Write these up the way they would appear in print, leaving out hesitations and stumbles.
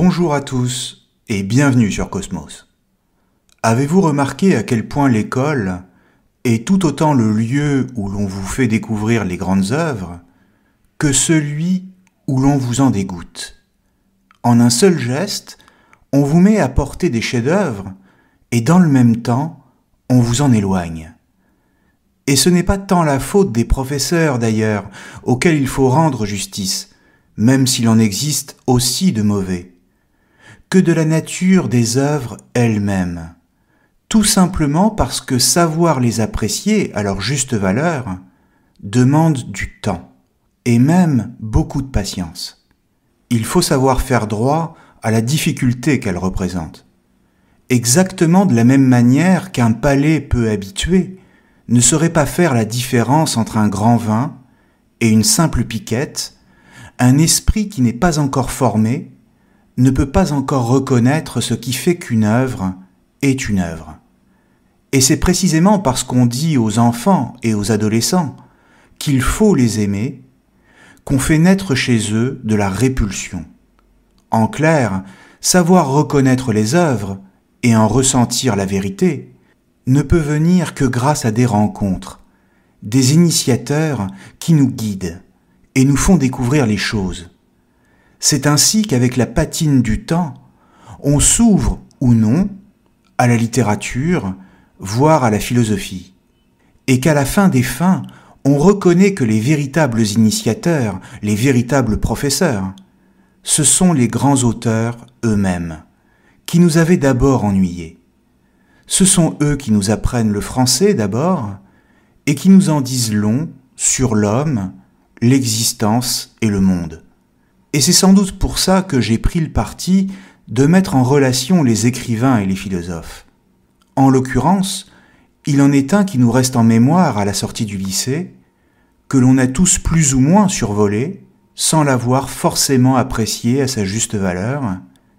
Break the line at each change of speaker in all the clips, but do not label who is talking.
Bonjour à tous et bienvenue sur Cosmos. Avez-vous remarqué à quel point l'école est tout autant le lieu où l'on vous fait découvrir les grandes œuvres que celui où l'on vous en dégoûte? En un seul geste, on vous met à porter des chefs-d'œuvre et dans le même temps, on vous en éloigne. Et ce n'est pas tant la faute des professeurs d'ailleurs, auxquels il faut rendre justice, même s'il en existe aussi de mauvais, que de la nature des œuvres elles-mêmes, tout simplement parce que savoir les apprécier à leur juste valeur demande du temps, et même beaucoup de patience. Il faut savoir faire droit à la difficulté qu'elle représente. Exactement de la même manière qu'un palais peu habitué ne saurait pas faire la différence entre un grand vin et une simple piquette, un esprit qui n'est pas encore formé ne peut pas encore reconnaître ce qui fait qu'une œuvre est une œuvre. Et c'est précisément parce qu'on dit aux enfants et aux adolescents qu'il faut les aimer qu'on fait naître chez eux de la répulsion. En clair, savoir reconnaître les œuvres et en ressentir la vérité ne peut venir que grâce à des rencontres, des initiateurs qui nous guident et nous font découvrir les choses. C'est ainsi qu'avec la patine du temps, on s'ouvre ou non à la littérature, voire à la philosophie, et qu'à la fin des fins, on reconnaît que les véritables initiateurs, les véritables professeurs, ce sont les grands auteurs eux-mêmes, qui nous avaient d'abord ennuyés. Ce sont eux qui nous apprennent le français d'abord, et qui nous en disent long sur l'homme, l'existence et le monde. Et c'est sans doute pour ça que j'ai pris le parti de mettre en relation les écrivains et les philosophes. En l'occurrence, il en est un qui nous reste en mémoire à la sortie du lycée, que l'on a tous plus ou moins survolé, sans l'avoir forcément apprécié à sa juste valeur,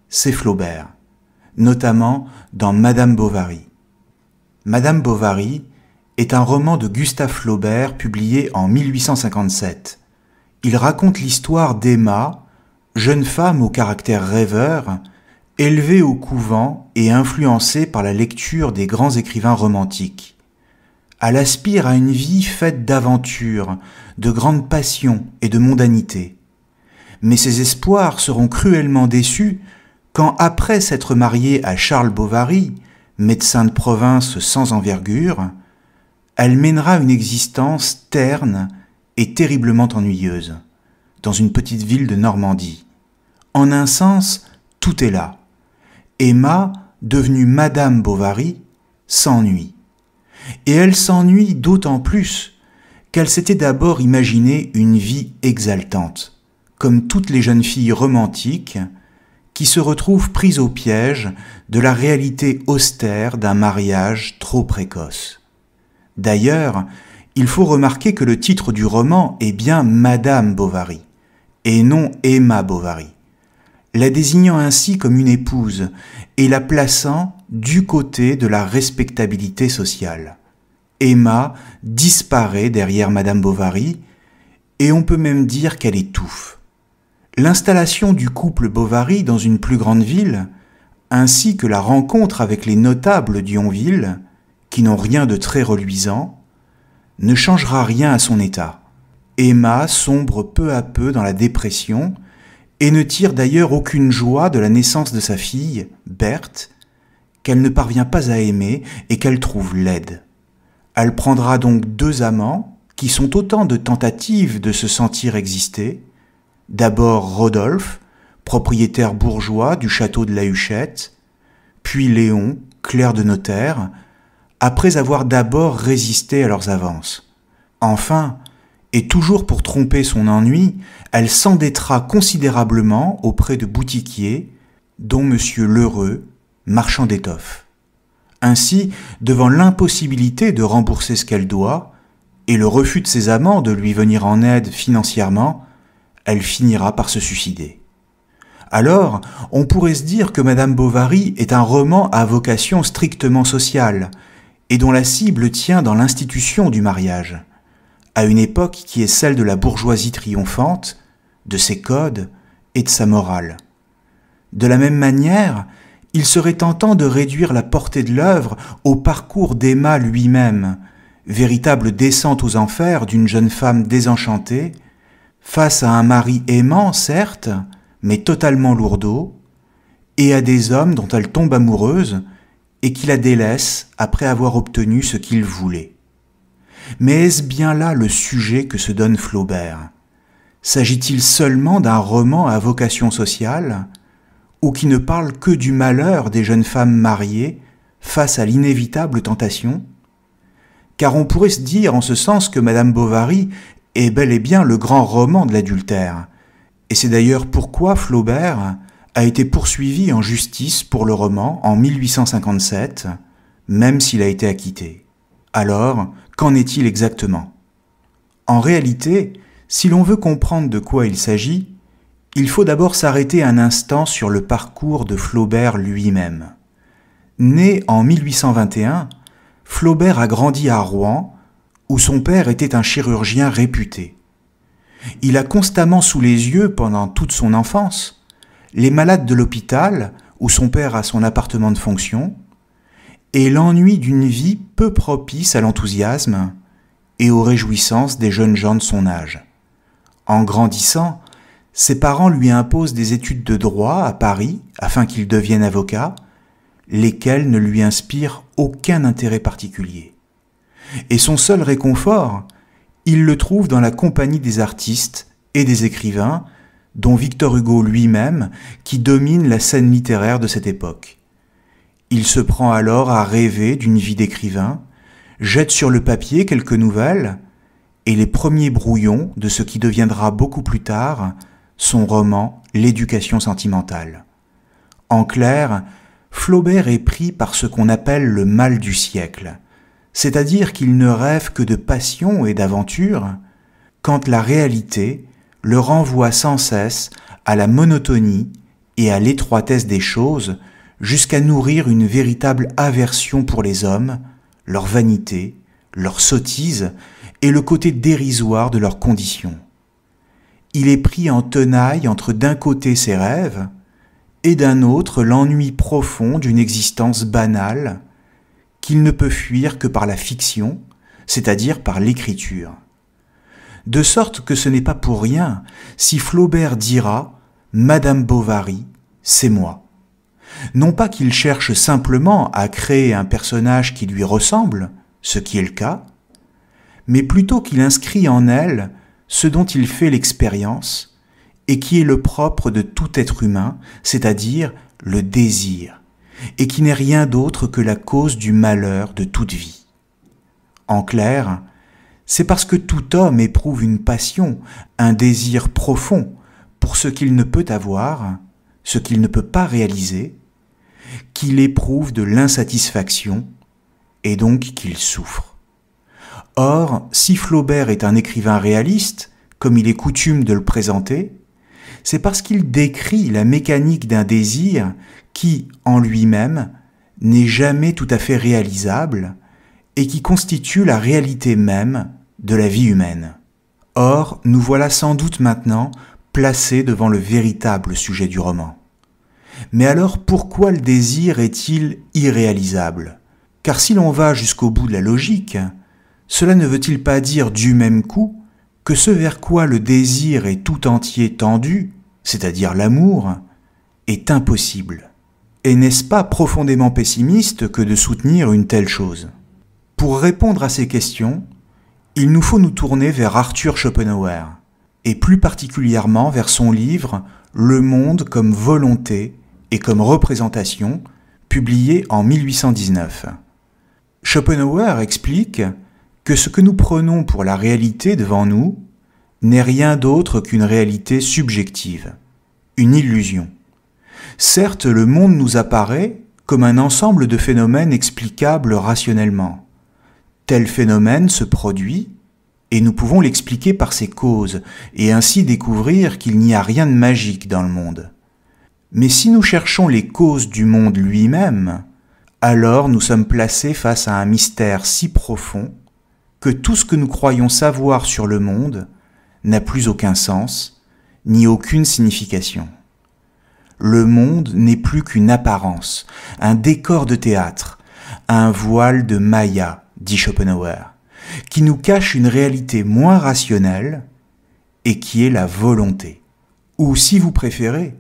c'est Flaubert, notamment dans Madame Bovary. Madame Bovary est un roman de Gustave Flaubert publié en 1857. Il raconte l'histoire d'Emma, jeune femme au caractère rêveur, élevée au couvent et influencée par la lecture des grands écrivains romantiques. Elle aspire à une vie faite d'aventures, de grandes passions et de mondanité. Mais ses espoirs seront cruellement déçus quand, après s'être mariée à Charles Bovary, médecin de province sans envergure, elle mènera une existence terne et terriblement ennuyeuse, dans une petite ville de Normandie. En un sens, tout est là. Emma, devenue Madame Bovary, s'ennuie. Et elle s'ennuie d'autant plus qu'elle s'était d'abord imaginé une vie exaltante, comme toutes les jeunes filles romantiques qui se retrouvent prises au piège de la réalité austère d'un mariage trop précoce. D'ailleurs, il faut remarquer que le titre du roman est bien Madame Bovary, et non Emma Bovary, la désignant ainsi comme une épouse et la plaçant du côté de la respectabilité sociale. Emma disparaît derrière Madame Bovary, et on peut même dire qu'elle étouffe. L'installation du couple Bovary dans une plus grande ville, ainsi que la rencontre avec les notables d'Yonville, qui n'ont rien de très reluisant, ne changera rien à son état. Emma sombre peu à peu dans la dépression et ne tire d'ailleurs aucune joie de la naissance de sa fille, Berthe, qu'elle ne parvient pas à aimer et qu'elle trouve laide. Elle prendra donc deux amants qui sont autant de tentatives de se sentir exister. D'abord Rodolphe, propriétaire bourgeois du château de la Huchette, puis Léon, clerc de notaire, après avoir d'abord résisté à leurs avances. Enfin, et toujours pour tromper son ennui, elle s'endettera considérablement auprès de boutiquiers, dont M. Lheureux, marchand d'étoffes. Ainsi, devant l'impossibilité de rembourser ce qu'elle doit, et le refus de ses amants de lui venir en aide financièrement, elle finira par se suicider. Alors, on pourrait se dire que Madame Bovary est un roman à vocation strictement sociale, et dont la cible tient dans l'institution du mariage, à une époque qui est celle de la bourgeoisie triomphante, de ses codes et de sa morale. De la même manière, il serait tentant de réduire la portée de l'œuvre au parcours d'Emma lui-même, véritable descente aux enfers d'une jeune femme désenchantée, face à un mari aimant, certes, mais totalement lourdeau, et à des hommes dont elle tombe amoureuse et qui la délaissent après avoir obtenu ce qu'ils voulaient. Mais est-ce bien là le sujet que se donne Flaubert? S'agit-il seulement d'un roman à vocation sociale, ou qui ne parle que du malheur des jeunes femmes mariées face à l'inévitable tentation? Car on pourrait se dire en ce sens que Madame Bovary est bel et bien le grand roman de l'adultère, et c'est d'ailleurs pourquoi Flaubert a été poursuivi en justice pour le roman en 1857, même s'il a été acquitté. Alors, qu'en est-il exactement? En réalité, si l'on veut comprendre de quoi il s'agit, il faut d'abord s'arrêter un instant sur le parcours de Flaubert lui-même. Né en 1821, Flaubert a grandi à Rouen, où son père était un chirurgien réputé. Il a constamment sous les yeux, pendant toute son enfance, les malades de l'hôpital, où son père a son appartement de fonction, et l'ennui d'une vie peu propice à l'enthousiasme et aux réjouissances des jeunes gens de son âge. En grandissant, ses parents lui imposent des études de droit à Paris afin qu'il devienne avocat, lesquelles ne lui inspirent aucun intérêt particulier. Et son seul réconfort, il le trouve dans la compagnie des artistes et des écrivains, dont Victor Hugo lui-même, qui domine la scène littéraire de cette époque. Il se prend alors à rêver d'une vie d'écrivain, jette sur le papier quelques nouvelles, et les premiers brouillons de ce qui deviendra beaucoup plus tard son roman « L'éducation sentimentale ». En clair, Flaubert est pris par ce qu'on appelle le mal du siècle, c'est-à-dire qu'il ne rêve que de passion et d'aventure, quand la réalité le renvoie sans cesse à la monotonie et à l'étroitesse des choses, jusqu'à nourrir une véritable aversion pour les hommes, leur vanité, leur sottise et le côté dérisoire de leurs conditions. Il est pris en tenaille entre d'un côté ses rêves et d'un autre l'ennui profond d'une existence banale qu'il ne peut fuir que par la fiction, c'est-à-dire par l'écriture. De sorte que ce n'est pas pour rien si Flaubert dira « Madame Bovary, c'est moi ». Non pas qu'il cherche simplement à créer un personnage qui lui ressemble, ce qui est le cas, mais plutôt qu'il inscrit en elle ce dont il fait l'expérience et qui est le propre de tout être humain, c'est-à-dire le désir, et qui n'est rien d'autre que la cause du malheur de toute vie. En clair, c'est parce que tout homme éprouve une passion, un désir profond pour ce qu'il ne peut avoir, ce qu'il ne peut pas réaliser, qu'il éprouve de l'insatisfaction et donc qu'il souffre. Or, si Flaubert est un écrivain réaliste, comme il est coutume de le présenter, c'est parce qu'il décrit la mécanique d'un désir qui, en lui-même, n'est jamais tout à fait réalisable et qui constitue la réalité même de la vie humaine. Or, nous voilà sans doute maintenant placés devant le véritable sujet du roman. Mais alors pourquoi le désir est-il irréalisable? Car si l'on va jusqu'au bout de la logique, cela ne veut-il pas dire du même coup que ce vers quoi le désir est tout entier tendu, c'est-à-dire l'amour, est impossible? Et n'est-ce pas profondément pessimiste que de soutenir une telle chose? Pour répondre à ces questions, il nous faut nous tourner vers Arthur Schopenhauer, et plus particulièrement vers son livre « Le monde comme volonté et comme représentation », publié en 1819. Schopenhauer explique que ce que nous prenons pour la réalité devant nous n'est rien d'autre qu'une réalité subjective, une illusion. Certes, le monde nous apparaît comme un ensemble de phénomènes explicables rationnellement. Tel phénomène se produit, et nous pouvons l'expliquer par ses causes, et ainsi découvrir qu'il n'y a rien de magique dans le monde. Mais si nous cherchons les causes du monde lui-même, alors nous sommes placés face à un mystère si profond que tout ce que nous croyons savoir sur le monde n'a plus aucun sens, ni aucune signification. le monde n'est plus qu'une apparence, un décor de théâtre, un voile de Maya, dit Schopenhauer, qui nous cache une réalité moins rationnelle et qui est la volonté. Ou si vous préférez,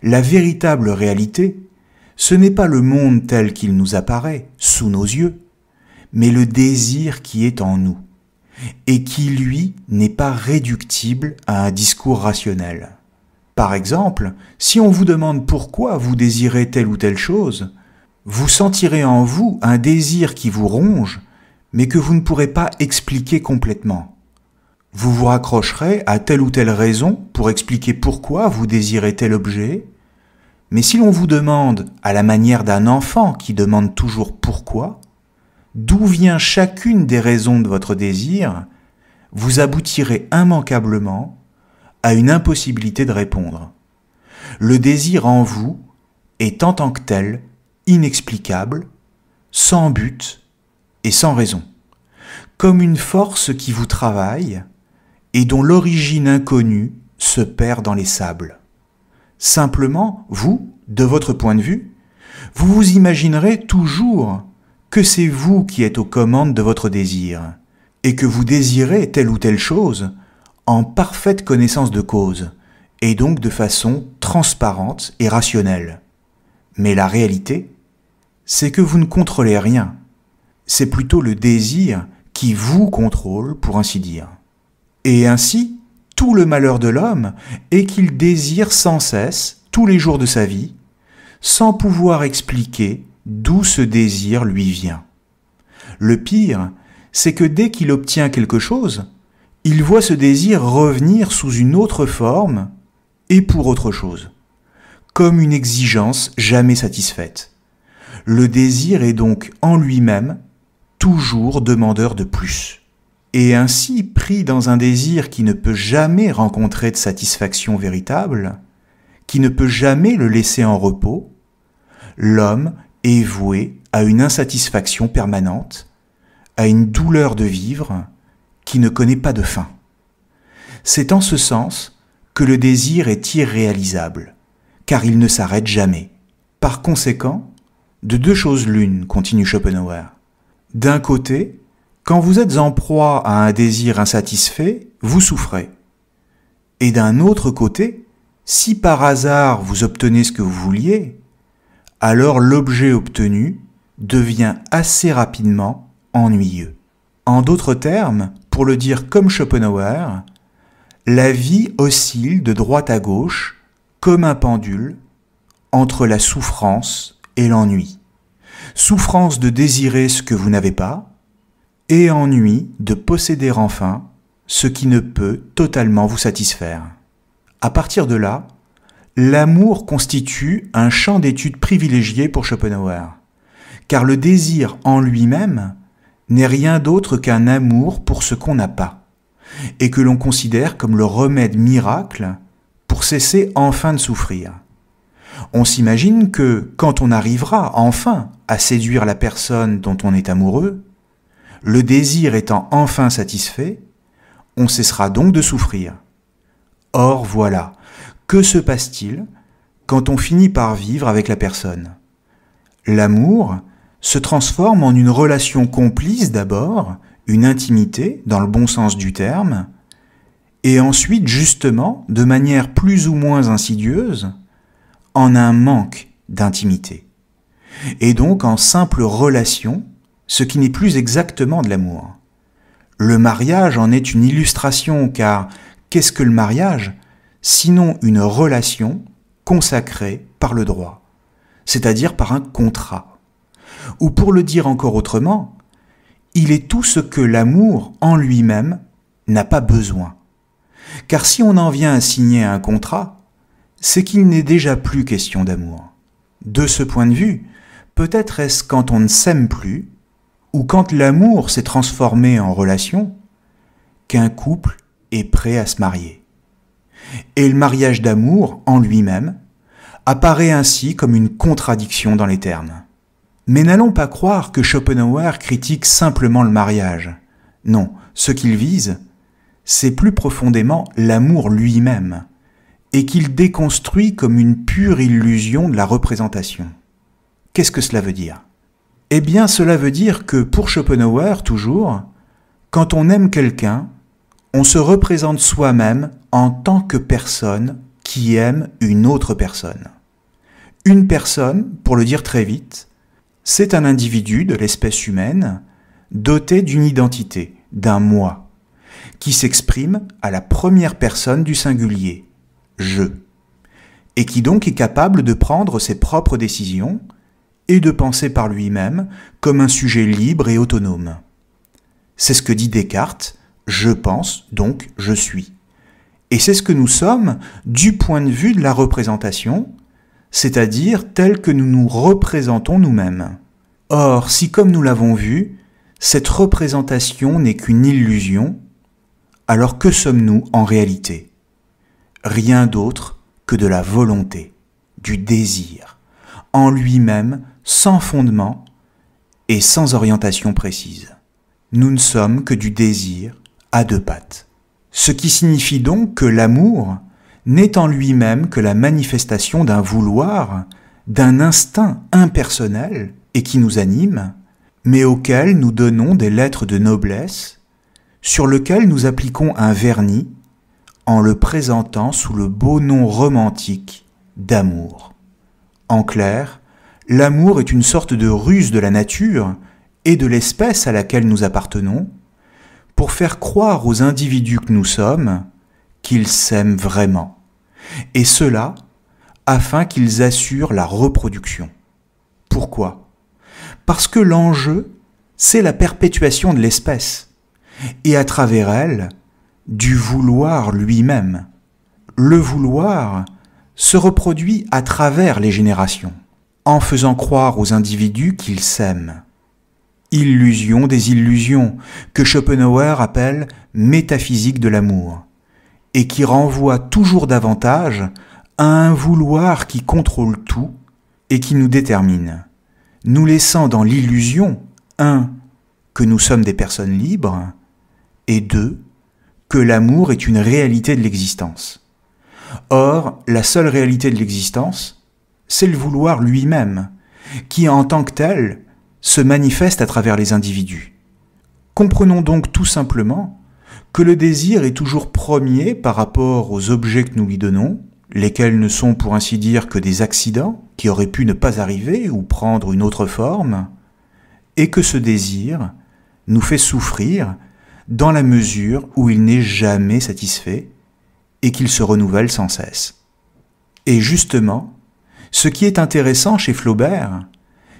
la véritable réalité, ce n'est pas le monde tel qu'il nous apparaît, sous nos yeux, mais le désir qui est en nous, et qui, lui, n'est pas réductible à un discours rationnel. Par exemple, si on vous demande pourquoi vous désirez telle ou telle chose, vous sentirez en vous un désir qui vous ronge, mais que vous ne pourrez pas expliquer complètement. Vous vous raccrocherez à telle ou telle raison pour expliquer pourquoi vous désirez tel objet, mais si l'on vous demande, à la manière d'un enfant qui demande toujours pourquoi, d'où vient chacune des raisons de votre désir, vous aboutirez immanquablement à une impossibilité de répondre. Le désir en vous est en tant que tel inexplicable, sans but et sans raison, comme une force qui vous travaille et dont l'origine inconnue se perd dans les sables. Simplement, vous, de votre point de vue, vous vous imaginerez toujours que c'est vous qui êtes aux commandes de votre désir, et que vous désirez telle ou telle chose en parfaite connaissance de cause, et donc de façon transparente et rationnelle. Mais la réalité, c'est que vous ne contrôlez rien. C'est plutôt le désir qui vous contrôle, pour ainsi dire. Et ainsi, tout le malheur de l'homme est qu'il désire sans cesse, tous les jours de sa vie, sans pouvoir expliquer d'où ce désir lui vient. Le pire, c'est que dès qu'il obtient quelque chose, il voit ce désir revenir sous une autre forme et pour autre chose, comme une exigence jamais satisfaite. Le désir est donc en lui-même toujours demandeur de plus. Et ainsi, pris dans un désir qui ne peut jamais rencontrer de satisfaction véritable, qui ne peut jamais le laisser en repos, l'homme est voué à une insatisfaction permanente, à une douleur de vivre qui ne connaît pas de fin. C'est en ce sens que le désir est irréalisable, car il ne s'arrête jamais. Par conséquent, de deux choses l'une, continue Schopenhauer. D'un côté, quand vous êtes en proie à un désir insatisfait, vous souffrez. Et d'un autre côté, si par hasard vous obtenez ce que vous vouliez, alors l'objet obtenu devient assez rapidement ennuyeux. En d'autres termes, pour le dire comme Schopenhauer, la vie oscille de droite à gauche comme un pendule entre la souffrance et l'ennui. Souffrance de désirer ce que vous n'avez pas et ennui de posséder enfin ce qui ne peut totalement vous satisfaire. À partir de là, l'amour constitue un champ d'étude privilégié pour Schopenhauer, car le désir en lui-même n'est rien d'autre qu'un amour pour ce qu'on n'a pas, et que l'on considère comme le remède miracle pour cesser enfin de souffrir. On s'imagine que quand on arrivera enfin à séduire la personne dont on est amoureux, le désir étant enfin satisfait, on cessera donc de souffrir. Or voilà, que se passe-t-il quand on finit par vivre avec la personne? L'amour se transforme en une relation complice d'abord, une intimité dans le bon sens du terme, et ensuite justement, de manière plus ou moins insidieuse, en un manque d'intimité. Et donc en simple relation, ce qui n'est plus exactement de l'amour. Le mariage en est une illustration, car qu'est-ce que le mariage, sinon une relation consacrée par le droit, c'est-à-dire par un contrat. Ou pour le dire encore autrement, il est tout ce que l'amour en lui-même n'a pas besoin. Car si on en vient à signer un contrat, c'est qu'il n'est déjà plus question d'amour. De ce point de vue, peut-être est-ce quand on ne s'aime plus, ou quand l'amour s'est transformé en relation, qu'un couple est prêt à se marier. Et le mariage d'amour, en lui-même, apparaît ainsi comme une contradiction dans les termes. Mais n'allons pas croire que Schopenhauer critique simplement le mariage. Non, ce qu'il vise, c'est plus profondément l'amour lui-même, et qu'il déconstruit comme une pure illusion de la représentation. Qu'est-ce que cela veut dire? Eh bien, cela veut dire que pour Schopenhauer, toujours, quand on aime quelqu'un, on se représente soi-même en tant que personne qui aime une autre personne. Une personne, pour le dire très vite, c'est un individu de l'espèce humaine doté d'une identité, d'un moi, qui s'exprime à la première personne du singulier, je, et qui donc est capable de prendre ses propres décisions et de penser par lui-même comme un sujet libre et autonome. C'est ce que dit Descartes, je pense, donc je suis. Et c'est ce que nous sommes du point de vue de la représentation, c'est-à-dire tel que nous nous représentons nous-mêmes. Or, si comme nous l'avons vu, cette représentation n'est qu'une illusion, alors que sommes-nous en réalité? Rien d'autre que de la volonté, du désir, en lui-même, sans fondement et sans orientation précise. Nous ne sommes que du désir à deux pattes. Ce qui signifie donc que l'amour n'est en lui-même que la manifestation d'un vouloir, d'un instinct impersonnel et qui nous anime, mais auquel nous donnons des lettres de noblesse, sur lequel nous appliquons un vernis en le présentant sous le beau nom romantique d'amour. En clair, l'amour est une sorte de ruse de la nature et de l'espèce à laquelle nous appartenons pour faire croire aux individus que nous sommes qu'ils s'aiment vraiment, et cela afin qu'ils assurent la reproduction. Pourquoi? Parce que l'enjeu, c'est la perpétuation de l'espèce, et à travers elle, du vouloir lui-même. Le vouloir se reproduit à travers les générations, en faisant croire aux individus qu'ils s'aiment. Illusion des illusions, que Schopenhauer appelle métaphysique de l'amour, et qui renvoie toujours davantage à un vouloir qui contrôle tout et qui nous détermine, nous laissant dans l'illusion, 1, que nous sommes des personnes libres, et 2, que l'amour est une réalité de l'existence. Or, la seule réalité de l'existence, c'est le vouloir lui-même, qui en tant que tel se manifeste à travers les individus. Comprenons donc tout simplement que le désir est toujours premier par rapport aux objets que nous lui donnons, lesquels ne sont pour ainsi dire que des accidents qui auraient pu ne pas arriver ou prendre une autre forme, et que ce désir nous fait souffrir dans la mesure où il n'est jamais satisfait et qu'il se renouvelle sans cesse. Et justement, ce qui est intéressant chez Flaubert,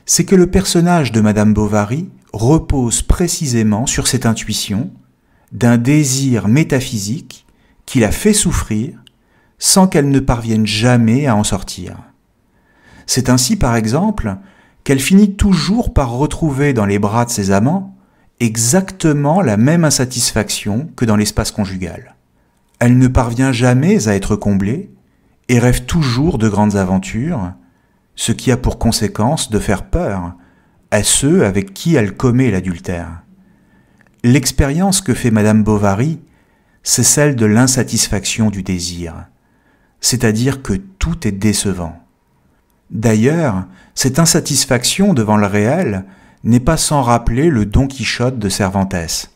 c'est que le personnage de Madame Bovary repose précisément sur cette intuition d'un désir métaphysique qui la fait souffrir sans qu'elle ne parvienne jamais à en sortir. C'est ainsi, par exemple, qu'elle finit toujours par retrouver dans les bras de ses amants exactement la même insatisfaction que dans l'espace conjugal. Elle ne parvient jamais à être comblée et rêve toujours de grandes aventures, ce qui a pour conséquence de faire peur à ceux avec qui elle commet l'adultère. L'expérience que fait Madame Bovary, c'est celle de l'insatisfaction du désir, c'est-à-dire que tout est décevant. D'ailleurs, cette insatisfaction devant le réel n'est pas sans rappeler le Don Quichotte de Cervantes.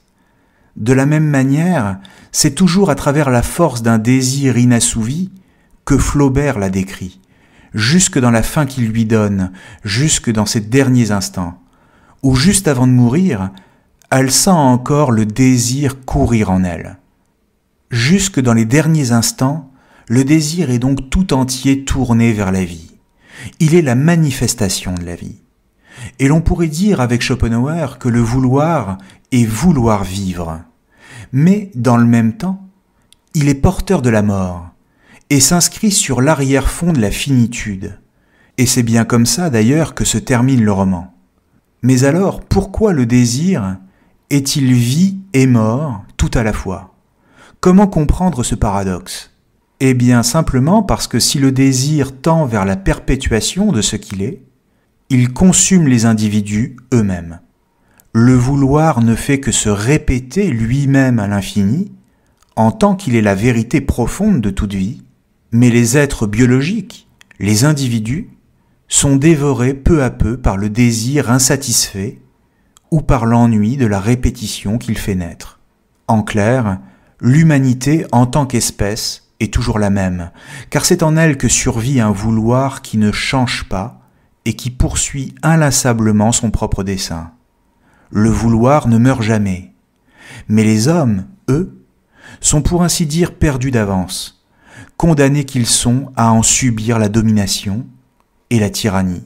De la même manière, c'est toujours à travers la force d'un désir inassouvi que Flaubert la décrit, jusque dans la fin qu'il lui donne, jusque dans ses derniers instants, où juste avant de mourir, elle sent encore le désir courir en elle. Jusque dans les derniers instants, le désir est donc tout entier tourné vers la vie. Il est la manifestation de la vie. Et l'on pourrait dire avec Schopenhauer que le vouloir est vouloir vivre. Mais dans le même temps, il est porteur de la mort et s'inscrit sur l'arrière-fond de la finitude. Et c'est bien comme ça d'ailleurs que se termine le roman. Mais alors, pourquoi le désir est-il vie et mort tout à la fois? Comment comprendre ce paradoxe? Eh bien simplement parce que si le désir tend vers la perpétuation de ce qu'il est, il consume les individus eux-mêmes. Le vouloir ne fait que se répéter lui-même à l'infini, en tant qu'il est la vérité profonde de toute vie, Mais les êtres biologiques, les individus, sont dévorés peu à peu par le désir insatisfait ou par l'ennui de la répétition qu'il fait naître. En clair, l'humanité en tant qu'espèce est toujours la même, car c'est en elle que survit un vouloir qui ne change pas et qui poursuit inlassablement son propre dessein. Le vouloir ne meurt jamais, mais les hommes, eux, sont pour ainsi dire perdus d'avance, condamnés qu'ils sont à en subir la domination et la tyrannie.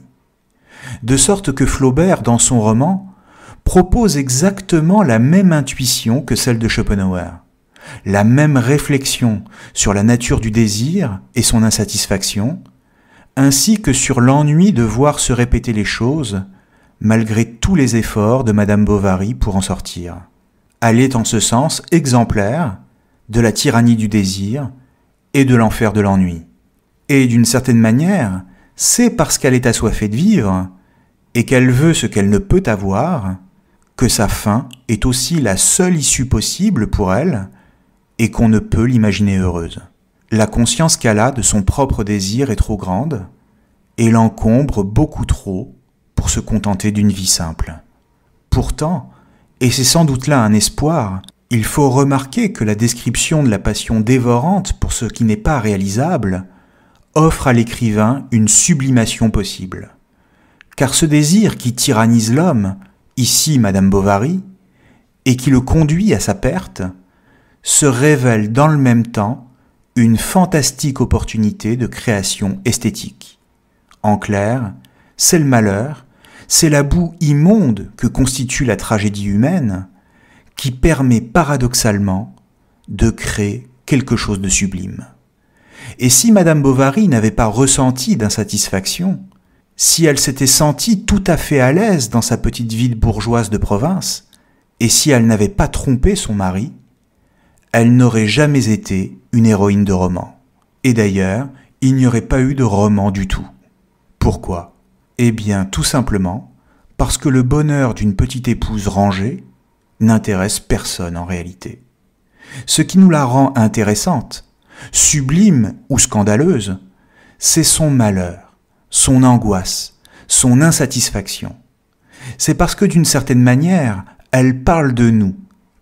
De sorte que Flaubert, dans son roman, propose exactement la même intuition que celle de Schopenhauer, la même réflexion sur la nature du désir et son insatisfaction, ainsi que sur l'ennui de voir se répéter les choses, malgré tous les efforts de Madame Bovary pour en sortir. Elle est en ce sens exemplaire de la tyrannie du désir et de l'enfer de l'ennui. Et d'une certaine manière, c'est parce qu'elle est assoiffée de vivre et qu'elle veut ce qu'elle ne peut avoir que sa fin est aussi la seule issue possible pour elle et qu'on ne peut l'imaginer heureuse. La conscience qu'elle a de son propre désir est trop grande et l'encombre beaucoup trop pour se contenter d'une vie simple. Pourtant, et c'est sans doute là un espoir, il faut remarquer que la description de la passion dévorante pour ce qui n'est pas réalisable offre à l'écrivain une sublimation possible. Car ce désir qui tyrannise l'homme, ici Madame Bovary, et qui le conduit à sa perte, se révèle dans le même temps une fantastique opportunité de création esthétique. En clair, c'est le malheur, c'est la boue immonde que constitue la tragédie humaine qui permet paradoxalement de créer quelque chose de sublime. Et si Madame Bovary n'avait pas ressenti d'insatisfaction, si elle s'était sentie tout à fait à l'aise dans sa petite ville bourgeoise de province, et si elle n'avait pas trompé son mari, elle n'aurait jamais été une héroïne de roman. Et d'ailleurs, il n'y aurait pas eu de roman du tout. Pourquoi ? Eh bien, tout simplement parce que le bonheur d'une petite épouse rangée n'intéresse personne en réalité. Ce qui nous la rend intéressante, sublime ou scandaleuse, c'est son malheur, son angoisse, son insatisfaction. C'est parce que d'une certaine manière, elle parle de nous,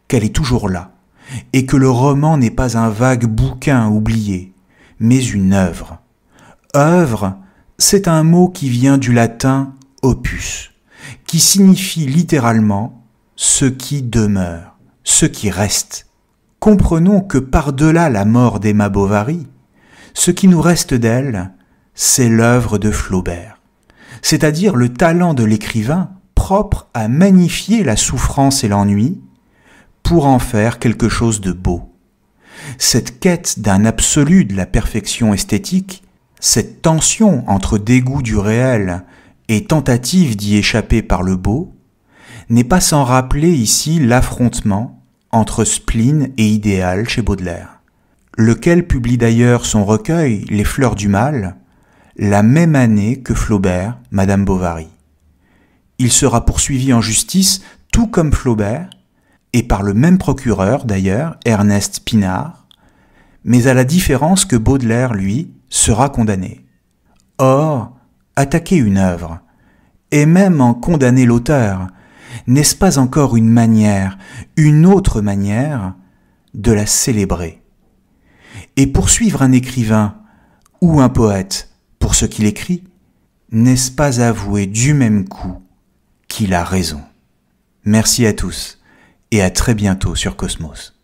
qu'elle est toujours là, et que le roman n'est pas un vague bouquin oublié, mais une œuvre. Œuvre, c'est un mot qui vient du latin opus, qui signifie littéralement ce qui demeure, ce qui reste. Comprenons que par-delà la mort d'Emma Bovary, ce qui nous reste d'elle, c'est l'œuvre de Flaubert, c'est-à-dire le talent de l'écrivain propre à magnifier la souffrance et l'ennui pour en faire quelque chose de beau. Cette quête d'un absolu de la perfection esthétique, cette tension entre dégoût du réel et tentative d'y échapper par le beau, n'est pas sans rappeler ici l'affrontement entre spleen et idéal chez Baudelaire, lequel publie d'ailleurs son recueil Les Fleurs du Mal la même année que Flaubert, Madame Bovary. Il sera poursuivi en justice tout comme Flaubert, et par le même procureur d'ailleurs, Ernest Pinard, mais à la différence que Baudelaire, lui, sera condamné. Or, attaquer une œuvre, et même en condamner l'auteur, n'est-ce pas encore une manière, une autre manière, de la célébrer? Et poursuivre un écrivain ou un poète pour ce qu'il écrit, n'est-ce pas avouer du même coup qu'il a raison? Merci à tous et à très bientôt sur Cosmos.